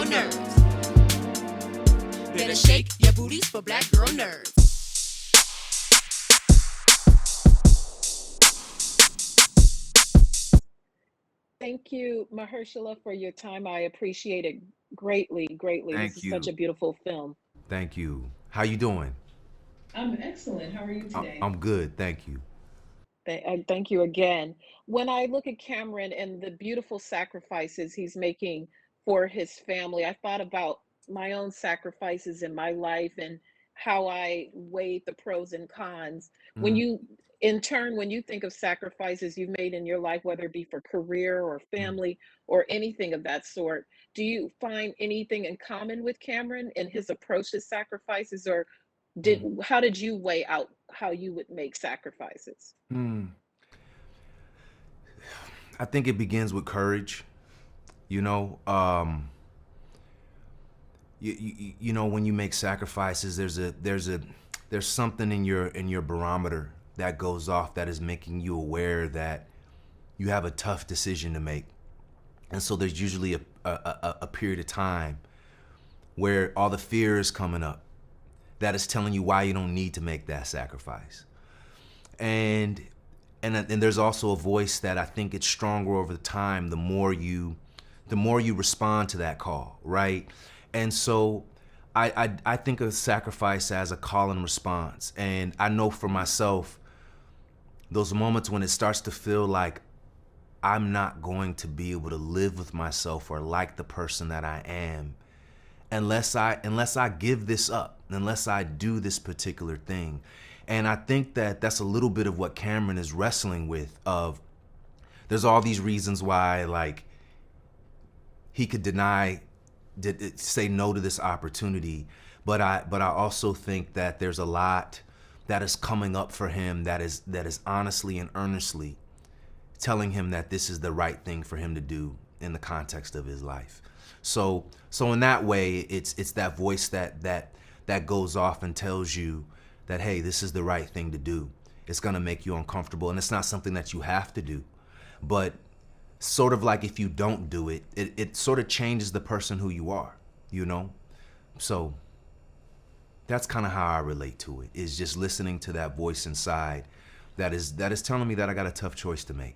nerves. Better shake your booties for black girl nerves. Thank you, Mahershala, for your time. I appreciate it greatly, greatly. This Thank is such you. a beautiful film. Thank you. How you doing? I'm excellent. How are you today? I'm good. Thank you. Thank you again. When I look at Cameron and the beautiful sacrifices he's making for his family, I thought about my own sacrifices in my life and how I weighed the pros and cons. When Mm, you, in turn, when you think of sacrifices you've made in your life, whether it be for career or mm. family or anything of that sort, do you find anything in common with Cameron and his approach to sacrifices, or how did you weigh out how you would make sacrifices? Mm. I think it begins with courage. You know, when you make sacrifices, there's something in your barometer that goes off that is making you aware that you have a tough decision to make, and so there's usually a period of time where all the fear is coming up that is telling you why you don't need to make that sacrifice. And and there's also a voice that I think it's stronger over the time the more you respond to that call, right? And so I think of sacrifice as a call and response. And I know for myself, those moments when it starts to feel like I'm not going to be able to live with myself or like the person that I am unless I give this up, unless I do this particular thing. And I think that that's a little bit of what Cameron is wrestling with. Of there's all these reasons why, like, he could say no to this opportunity, but I also think that there's a lot that is coming up for him that is honestly and earnestly telling him that this is the right thing for him to do in the context of his life. So in that way, it's that voice that goes off and tells you that, hey, this is the right thing to do. It's gonna make you uncomfortable, and it's not something that you have to do. But sort of like if you don't do it, it sort of changes the person who you are, you know? So that's kind of how I relate to it, is just listening to that voice inside that is telling me that I got a tough choice to make.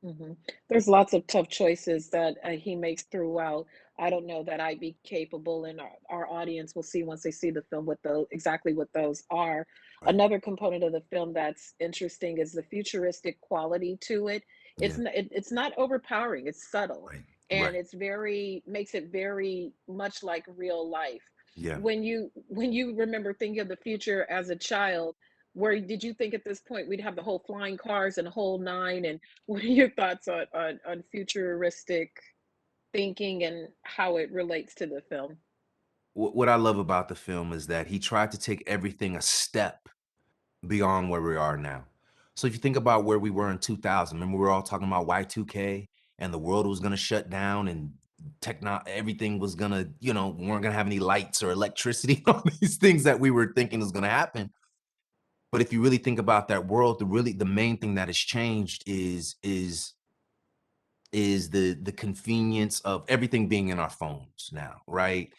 Mhm. There's lots of tough choices that he makes throughout. I don't know that I'd be capable, and our audience will see once they see the film what those exactly what those are. Right. Another component of the film that's interesting is the futuristic quality to it. Yeah. It's not overpowering. It's subtle, Right. and Right. it's very makes it very much like real life. Yeah. When you remember thinking of the future as a child, where did you think at this point we'd have the whole flying cars and the whole nine? And what are your thoughts on futuristic thinking and how it relates to the film? What I love about the film is that he tried to take everything a step beyond where we are now. So if you think about where we were in 2000, remember we were all talking about Y2K and the world was going to shut down and everything was going to, we weren't going to have any lights or electricity, all these things that we were thinking was going to happen. But if you really think about that world, the main thing that has changed is the convenience of everything being in our phones now, right?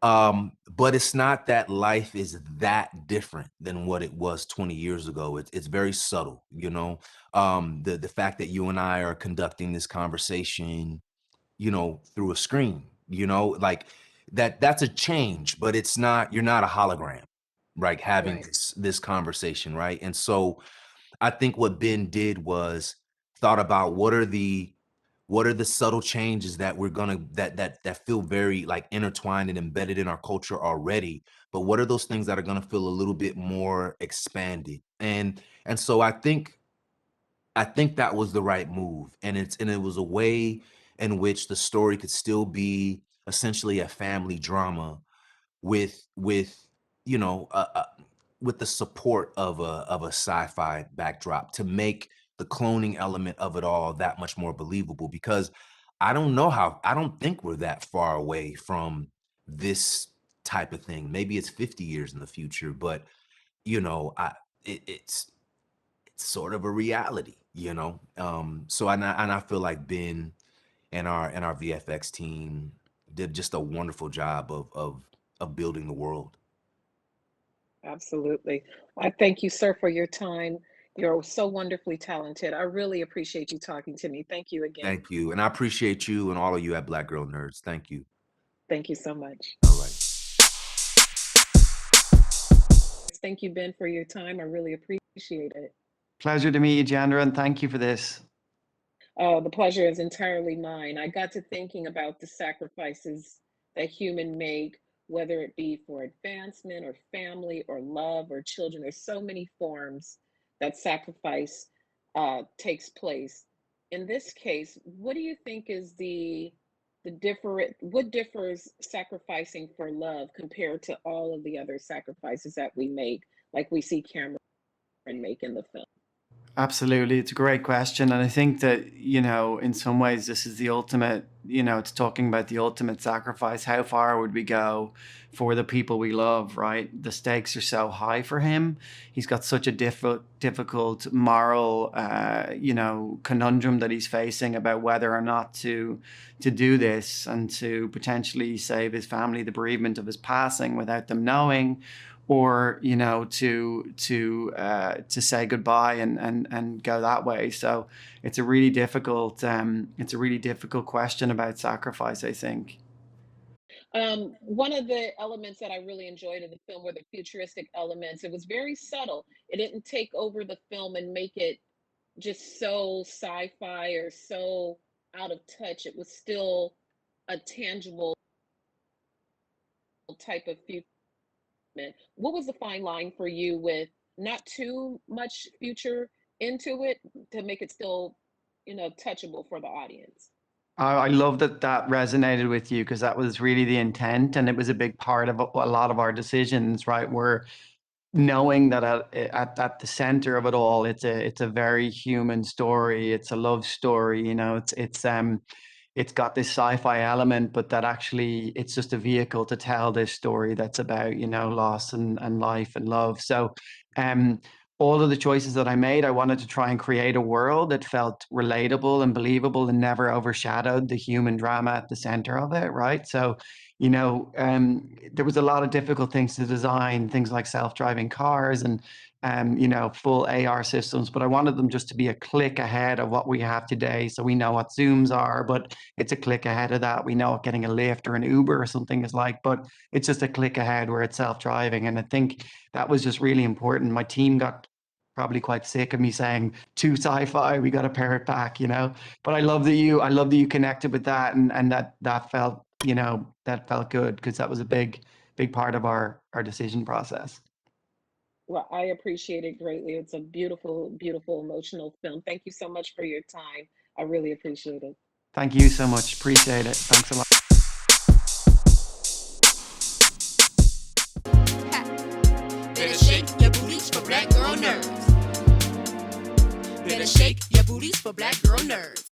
But it's not that life is that different than what it was 20 years ago. It's very subtle, you know. The fact that you and I are conducting this conversation, through a screen, like that's a change, but it's not, you're not a hologram, right? Having Right. this conversation, right? And so I think what Ben did was thought about what are the subtle changes that we're gonna that feel very like intertwined and embedded in our culture already, but what are those things that are gonna feel a little bit more expanded? And so I think that was the right move, and it was a way in which the story could still be essentially a family drama with you know with the support of a sci-fi backdrop to make the cloning element of it all that much more believable, because I don't think we're that far away from this type of thing. Maybe it's 50 years in the future, but I it's sort of a reality. So and I feel like Ben and our VFX team did just a wonderful job of building the world. Absolutely. I thank you, sir, for your time. You're so wonderfully talented. I really appreciate you talking to me. Thank you again. Thank you. And I appreciate you and all of you at Black Girl Nerds. Thank you. Thank you so much. All right. Thank you, Ben, for your time. I really appreciate it. Pleasure to meet you, Jandra, and thank you for this. Oh, the pleasure is entirely mine. I got to thinking about the sacrifices that humans make, whether it be for advancement or family or love or children. There's so many forms that sacrifice takes place. In this case, what do you think is the different what differs sacrificing for love compared to all of the other sacrifices that we make, like we see Cameron make in the film? Absolutely. It's a great question. And I think that, in some ways, this is the ultimate, it's talking about the ultimate sacrifice. How far would we go for the people we love, right? The stakes are so high for him. He's got such a difficult moral, conundrum that he's facing about whether or not to do this and to potentially save his family the bereavement of his passing without them knowing, or to say goodbye and go that way. So it's a really difficult question about sacrifice, I think. One of the elements that I really enjoyed in the film were the futuristic elements. It was very subtle. It didn't take over the film and make it just so sci-fi or so out of touch. It was still a tangible type of future. What was the fine line for you with not too much future into it to make it still, touchable for the audience? I love that resonated with you, because that was really the intent, and it was a big part of a lot of our decisions, right? We're knowing that at the center of it all, it's a very human story. It's a love story, it's got this sci-fi element, but that actually it's just a vehicle to tell this story that's about, loss and life and love. So all of the choices that I made, I wanted to try and create a world that felt relatable and believable and never overshadowed the human drama at the center of it, right? So, there was a lot of difficult things to design, things like self-driving cars and full AR systems, but I wanted them just to be a click ahead of what we have today. So we know what Zooms are, but it's a click ahead of that. We know what getting a Lyft or an Uber or something is like, but it's just a click ahead where it's self-driving. And I think that was just really important. My team got probably quite sick of me saying too sci-fi, we got to pare it back, but I love that you connected with that, and that felt, that felt good, because that was a big part of our decision process. Well, I appreciate it greatly. It's a beautiful, beautiful, emotional film. Thank you so much for your time. I really appreciate it. Thank you so much. Appreciate it. Thanks a lot. Better shake your booties for Black Girl Nerds. Better shake your booties for Black Girl Nerds.